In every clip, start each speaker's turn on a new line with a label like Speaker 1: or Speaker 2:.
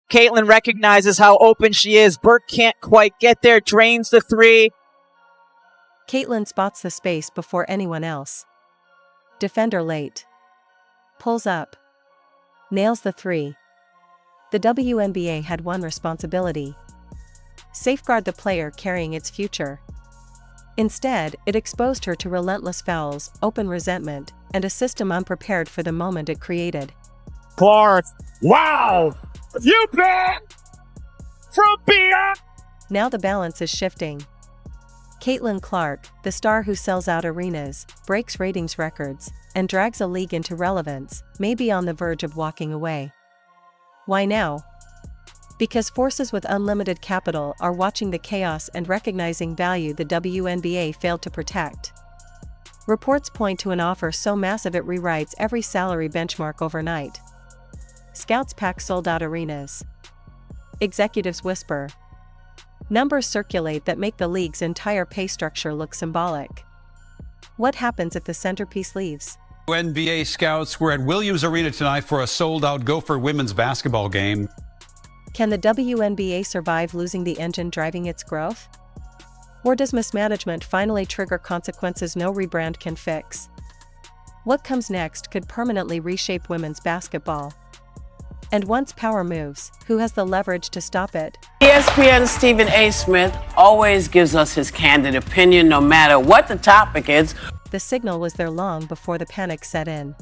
Speaker 1: Caitlin recognizes how open she is. Burke can't quite get there, drains the three.
Speaker 2: Caitlin spots the space before anyone else. Defender late. Pulls up. Nails the three. The WNBA had one responsibility: safeguard the player carrying its future. Instead, it exposed her to relentless fouls, open resentment, and a system unprepared for the moment it created.
Speaker 1: Clark, wow! You bet! From beyond!
Speaker 2: Now the balance is shifting. Caitlin Clark, the star who sells out arenas, breaks ratings records, and drags a league into relevance, may be on the verge of walking away. Why now? Because forces with unlimited capital are watching the chaos and recognizing value the WNBA failed to protect. Reports point to an offer so massive it rewrites every salary benchmark overnight. Scouts pack sold-out arenas. Executives whisper. Numbers circulate that make the league's entire pay structure look symbolic. What happens if the centerpiece leaves?
Speaker 3: WNBA scouts were at Williams Arena tonight for a sold-out Gopher women's basketball game.
Speaker 2: Can the WNBA survive losing the engine driving its growth? Or does mismanagement finally trigger consequences no rebrand can fix? What comes next could permanently reshape women's basketball. And once power moves, who has the leverage to stop it?
Speaker 4: ESPN's Stephen A. Smith always gives us his candid opinion no matter what the topic is.
Speaker 2: The signal was there long before the panic set in.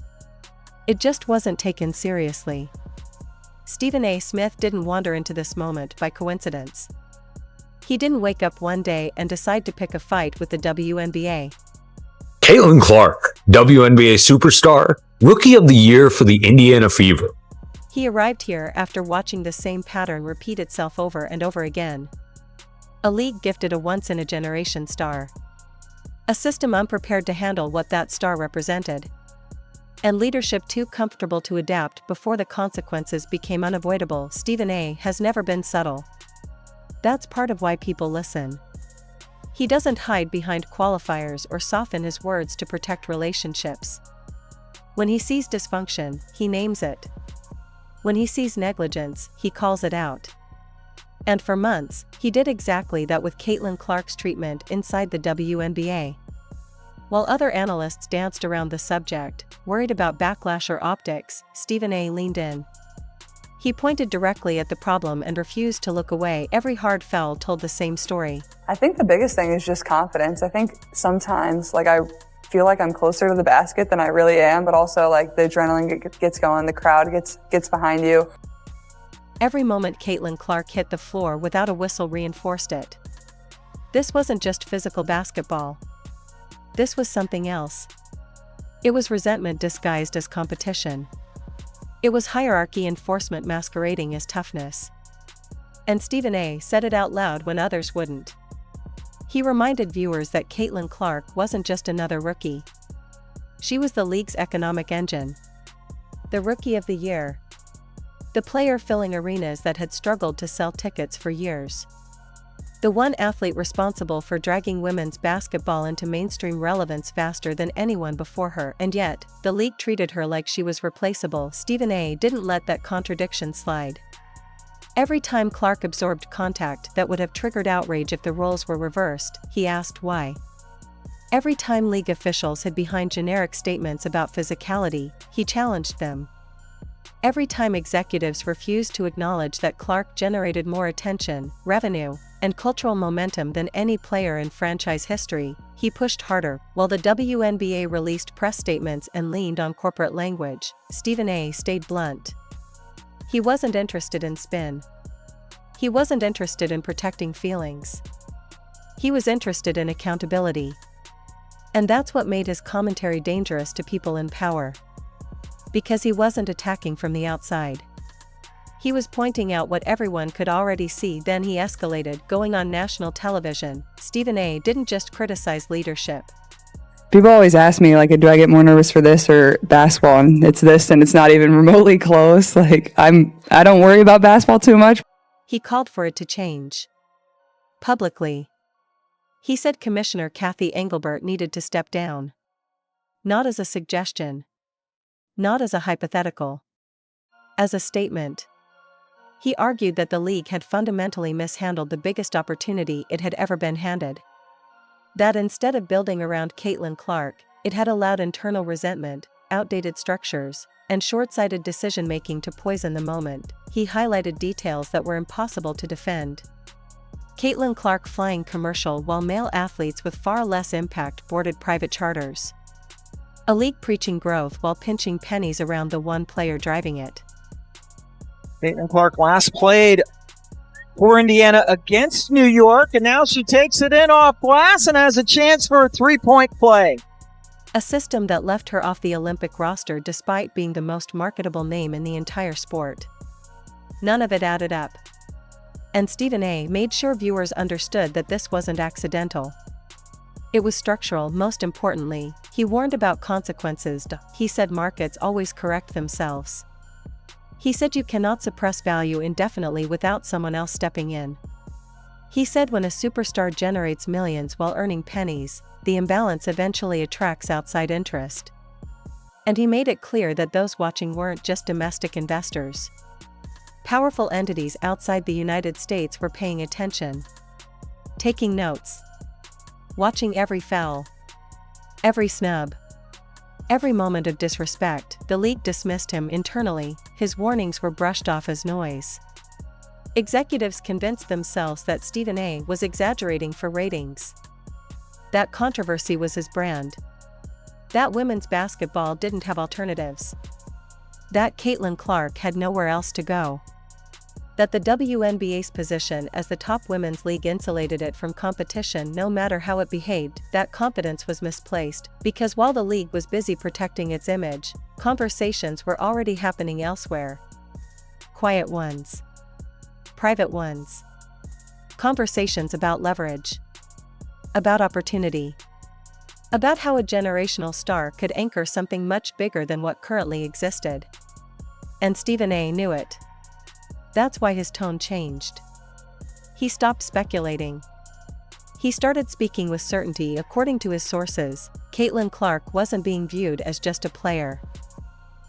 Speaker 2: It just wasn't taken seriously. Stephen A. Smith didn't wander into this moment by coincidence. He didn't wake up one day and decide to pick a fight with the WNBA.
Speaker 5: Caitlin Clark, WNBA superstar, Rookie of the Year for the Indiana Fever.
Speaker 2: He arrived here after watching the same pattern repeat itself over and over again. A league gifted a once-in-a-generation star. A system unprepared to handle what that star represented. And leadership too comfortable to adapt before the consequences became unavoidable. Stephen A. has never been subtle. That's part of why people listen. He doesn't hide behind qualifiers or soften his words to protect relationships. When he sees dysfunction, he names it. When he sees negligence, he calls it out. And for months, he did exactly that with Caitlin Clark's treatment inside the WNBA. While other analysts danced around the subject, worried about backlash or optics, Stephen A. leaned in. He pointed directly at the problem and refused to look away. Every hard foul told the same story.
Speaker 6: I think the biggest thing is just confidence. I think sometimes, I feel like I'm closer to the basket than I really am, but also the adrenaline gets going, the crowd gets behind you.
Speaker 2: Every moment Caitlin Clark hit the floor without a whistle reinforced it. This wasn't just physical basketball. This was something else. It was resentment disguised as competition. It was hierarchy enforcement masquerading as toughness. And Stephen A. said it out loud when others wouldn't. He reminded viewers that Caitlin Clark wasn't just another rookie. She was the league's economic engine. The Rookie of the Year. The player filling arenas that had struggled to sell tickets for years. The one athlete responsible for dragging women's basketball into mainstream relevance faster than anyone before her, and yet, the league treated her like she was replaceable. Stephen A. didn't let that contradiction slide. Every time Clark absorbed contact that would have triggered outrage if the roles were reversed, he asked why. Every time league officials hid behind generic statements about physicality, he challenged them. Every time executives refused to acknowledge that Clark generated more attention, revenue, and cultural momentum than any player in franchise history, he pushed harder. While the WNBA released press statements and leaned on corporate language, Stephen A. stayed blunt. He wasn't interested in spin. He wasn't interested in protecting feelings. He was interested in accountability. And that's what made his commentary dangerous to people in power. Because he wasn't attacking from the outside. He was pointing out what everyone could already see. Then he escalated, going on national television. Stephen A. didn't just criticize leadership.
Speaker 6: People always ask me, do I get more nervous for this or basketball? And it's this, and it's not even remotely close. I don't worry about basketball too much.
Speaker 2: He called for it to change. Publicly. He said Commissioner Kathy Engelbert needed to step down. Not as a suggestion. Not as a hypothetical. As a statement. He argued that the league had fundamentally mishandled the biggest opportunity it had ever been handed. That instead of building around Caitlin Clark, it had allowed internal resentment, outdated structures, and short-sighted decision-making to poison the moment. He highlighted details that were impossible to defend. Caitlin Clark flying commercial while male athletes with far less impact boarded private charters. A league preaching growth while pinching pennies around the one player driving it.
Speaker 1: Caitlin Clark last played for Indiana against New York, and now she takes it in off glass and has a chance for a three-point play.
Speaker 2: A system that left her off the Olympic roster despite being the most marketable name in the entire sport. None of it added up. And Stephen A. made sure viewers understood that this wasn't accidental. It was structural. Most importantly, he warned about consequences. He said markets always correct themselves. He said you cannot suppress value indefinitely without someone else stepping in. He said when a superstar generates millions while earning pennies, the imbalance eventually attracts outside interest. And he made it clear that those watching weren't just domestic investors. Powerful entities outside the United States were paying attention, taking notes, watching every foul, every snub, every moment of disrespect. The league dismissed him internally. His warnings were brushed off as noise. Executives convinced themselves that Stephen A. was exaggerating for ratings. That controversy was his brand. That women's basketball didn't have alternatives. That Caitlin Clark had nowhere else to go. That the WNBA's position as the top women's league insulated it from competition no matter how it behaved. That confidence was misplaced, because while the league was busy protecting its image, conversations were already happening elsewhere. Quiet ones. Private ones. Conversations about leverage. About opportunity. About how a generational star could anchor something much bigger than what currently existed. And Stephen A. knew it. That's why his tone changed. He stopped speculating. He started speaking with certainty. According to his sources, Caitlin Clark wasn't being viewed as just a player.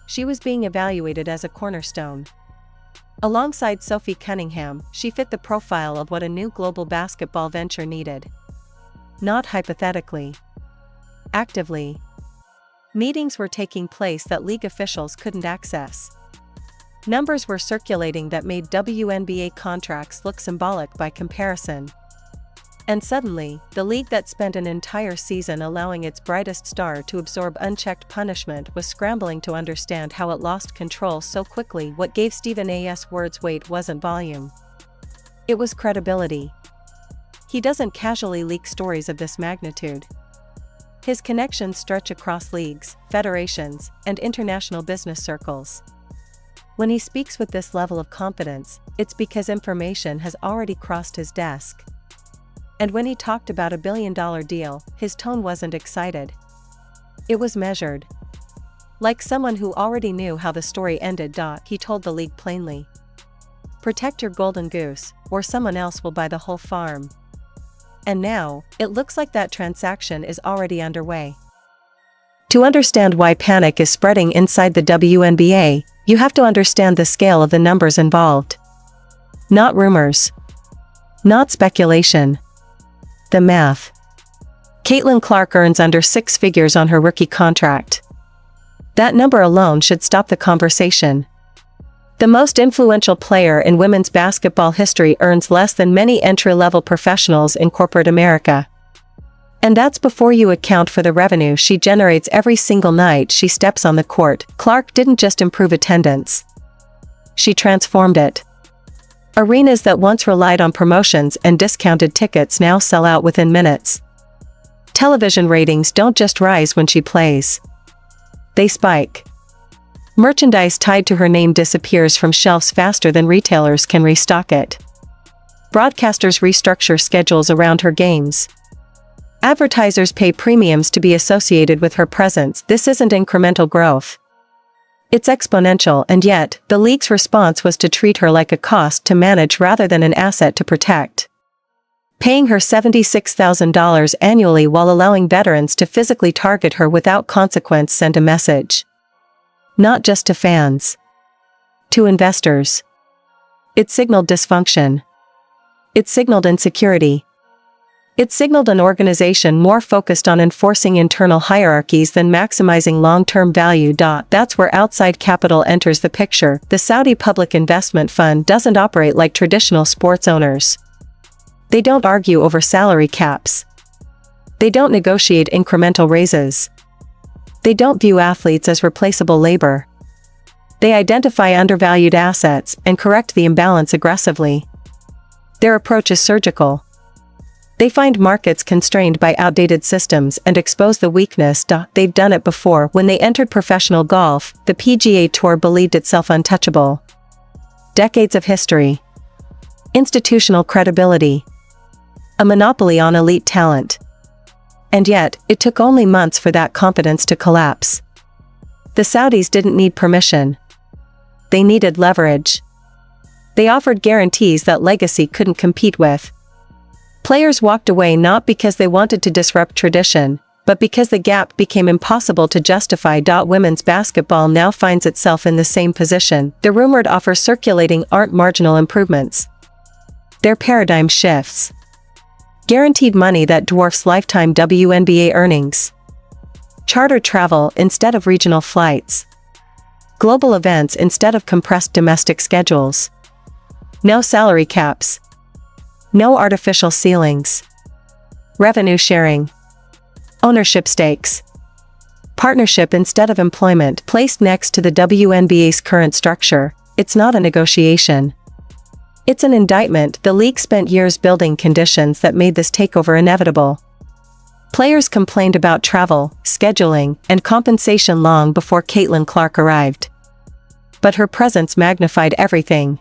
Speaker 2: She was being evaluated as a cornerstone. Alongside Sophie Cunningham, she fit the profile of what a new global basketball venture needed. Not hypothetically. Actively. Meetings were taking place that league officials couldn't access. Numbers were circulating that made WNBA contracts look symbolic by comparison. And suddenly, the league that spent an entire season allowing its brightest star to absorb unchecked punishment was scrambling to understand how it lost control so quickly. What gave Stephen A.'s words weight wasn't volume. It was credibility. He doesn't casually leak stories of this magnitude. His connections stretch across leagues, federations, and international business circles. When he speaks with this level of confidence, it's because information has already crossed his desk. And when he talked about $1 billion deal, his tone wasn't excited. It was measured. Like someone who already knew how the story ended. He told the league plainly. Protect your golden goose, or someone else will buy the whole farm. And now, it looks like that transaction is already underway. To understand why panic is spreading inside the WNBA, you have to understand the scale of the numbers involved. Not rumors. Not speculation. The math. Caitlin Clark earns under 6 figures on her rookie contract. That number alone should stop the conversation. The most influential player in women's basketball history earns less than many entry-level professionals in corporate America. And that's before you account for the revenue she generates every single night she steps on the court. Clark didn't just improve attendance. She transformed it. Arenas that once relied on promotions and discounted tickets now sell out within minutes. Television ratings don't just rise when she plays. They spike. Merchandise tied to her name disappears from shelves faster than retailers can restock it. Broadcasters restructure schedules around her games. Advertisers pay premiums to be associated with her presence. This isn't incremental growth. It's exponential, and yet, the league's response was to treat her like a cost to manage rather than an asset to protect. Paying her $76,000 annually while allowing veterans to physically target her without consequence sent a message. Not just to fans. To investors. It signaled dysfunction. It signaled insecurity. It signaled an organization more focused on enforcing internal hierarchies than maximizing long-term value. That's where outside capital enters the picture. The Saudi Public Investment Fund doesn't operate like traditional sports owners. They don't argue over salary caps. They don't negotiate incremental raises. They don't view athletes as replaceable labor. They identify undervalued assets and correct the imbalance aggressively. Their approach is surgical. They find markets constrained by outdated systems and expose the weakness. They've done it before. When they entered professional golf, the PGA Tour believed itself untouchable. Decades of history. Institutional credibility. A monopoly on elite talent. And yet, it took only months for that confidence to collapse. The Saudis didn't need permission. They needed leverage. They offered guarantees that legacy couldn't compete with. Players walked away not because they wanted to disrupt tradition, but because the gap became impossible to justify. Women's basketball now finds itself in the same position. The rumored offers circulating aren't marginal improvements. They're paradigm shifts. Guaranteed money that dwarfs lifetime WNBA earnings. Charter travel instead of regional flights. Global events instead of compressed domestic schedules. No salary caps. No artificial ceilings. Revenue sharing. Ownership stakes. Partnership instead of employment placed next to the WNBA's current structure. It's not a negotiation. It's an indictment. The league spent years building conditions that made this takeover inevitable. Players complained about travel, scheduling, and compensation long before Caitlin Clark arrived. But her presence magnified everything.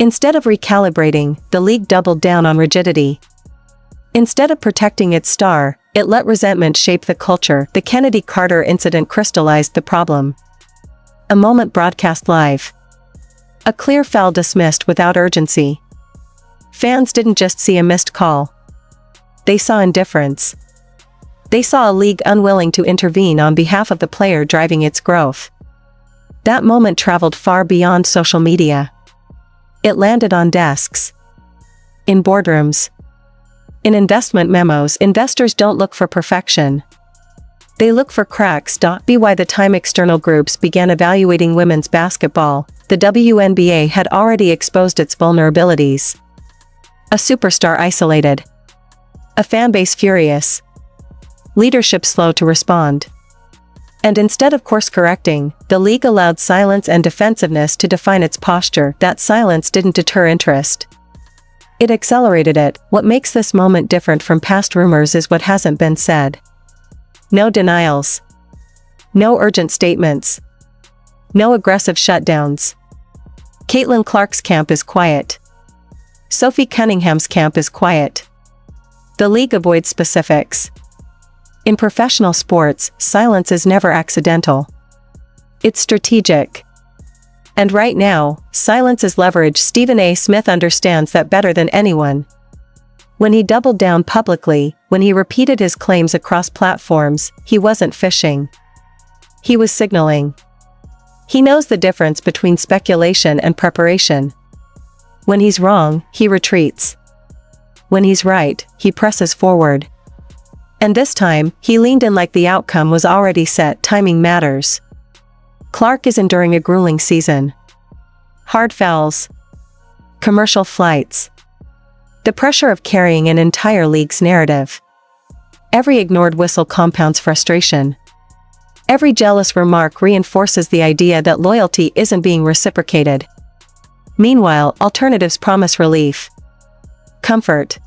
Speaker 2: Instead of recalibrating, the league doubled down on rigidity. Instead of protecting its star, it let resentment shape the culture. The Kennedy-Carter incident crystallized the problem. A moment broadcast live. A clear foul dismissed without urgency. Fans didn't just see a missed call. They saw indifference. They saw a league unwilling to intervene on behalf of the player driving its growth. That moment traveled far beyond social media. It landed on desks. In boardrooms. In investment memos. Investors don't look for perfection. They look for cracks. By the time external groups began evaluating women's basketball, the WNBA had already exposed its vulnerabilities. A superstar isolated. A fanbase furious. Leadership slow to respond. And instead of course-correcting, the league allowed silence and defensiveness to define its posture. That silence didn't deter interest. It accelerated it. What makes this moment different from past rumors is what hasn't been said. No denials. No urgent statements. No aggressive shutdowns. Caitlin Clark's camp is quiet. Sophie Cunningham's camp is quiet. The league avoids specifics. In professional sports, silence is never accidental. It's strategic. And right now, silence is leverage. Stephen A. Smith understands that better than anyone. When he doubled down publicly, when he repeated his claims across platforms, he wasn't fishing. He was signaling. He knows the difference between speculation and preparation. When he's wrong, he retreats. When he's right, he presses forward. And this time, he leaned in like the outcome was already set. Timing matters. Clark is enduring a grueling season. Hard fouls. Commercial flights. The pressure of carrying an entire league's narrative. Every ignored whistle compounds frustration. Every jealous remark reinforces the idea that loyalty isn't being reciprocated. Meanwhile, alternatives promise relief. Comfort.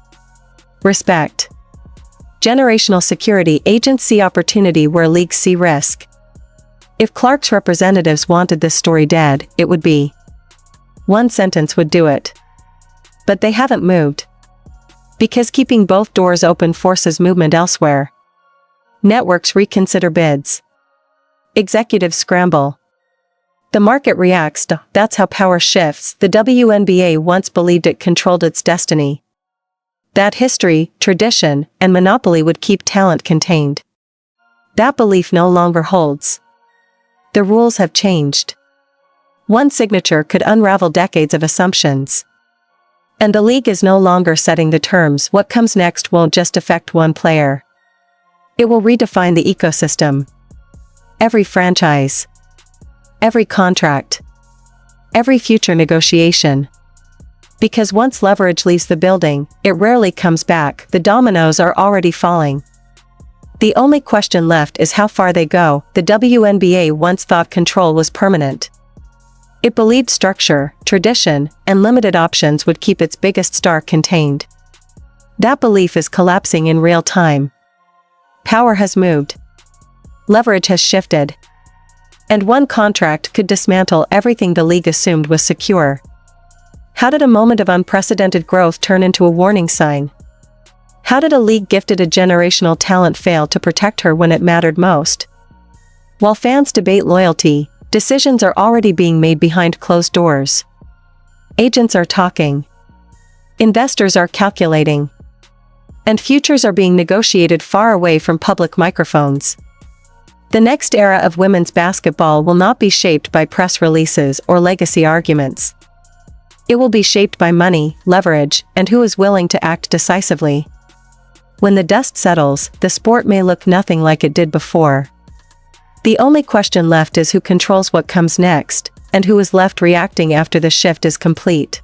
Speaker 2: Respect. Generational security. Agents see opportunity where leagues see risk. If Clark's representatives wanted this story dead, it would be. One sentence would do it. But they haven't moved. Because keeping both doors open forces movement elsewhere. Networks reconsider bids. Executives scramble. The market reacts. That's how power shifts. The WNBA once believed it controlled its destiny. That history, tradition, and monopoly would keep talent contained. That belief no longer holds. The rules have changed. One signature could unravel decades of assumptions. And the league is no longer setting the terms. What comes next won't just affect one player. It will redefine the ecosystem. Every franchise, every contract, every future negotiation. Because once leverage leaves the building, it rarely comes back. The dominoes are already falling. The only question left is how far they go. The WNBA once thought control was permanent. It believed structure, tradition, and limited options would keep its biggest star contained. That belief is collapsing in real time. Power has moved. Leverage has shifted. And one contract could dismantle everything the league assumed was secure. How did a moment of unprecedented growth turn into a warning sign? How did a league gifted a generational talent fail to protect her when it mattered most? While fans debate loyalty, decisions are already being made behind closed doors. Agents are talking. Investors are calculating. And futures are being negotiated far away from public microphones. The next era of women's basketball will not be shaped by press releases or legacy arguments. It will be shaped by money, leverage, and who is willing to act decisively. When the dust settles, the sport may look nothing like it did before. The only question left is who controls what comes next, and who is left reacting after the shift is complete.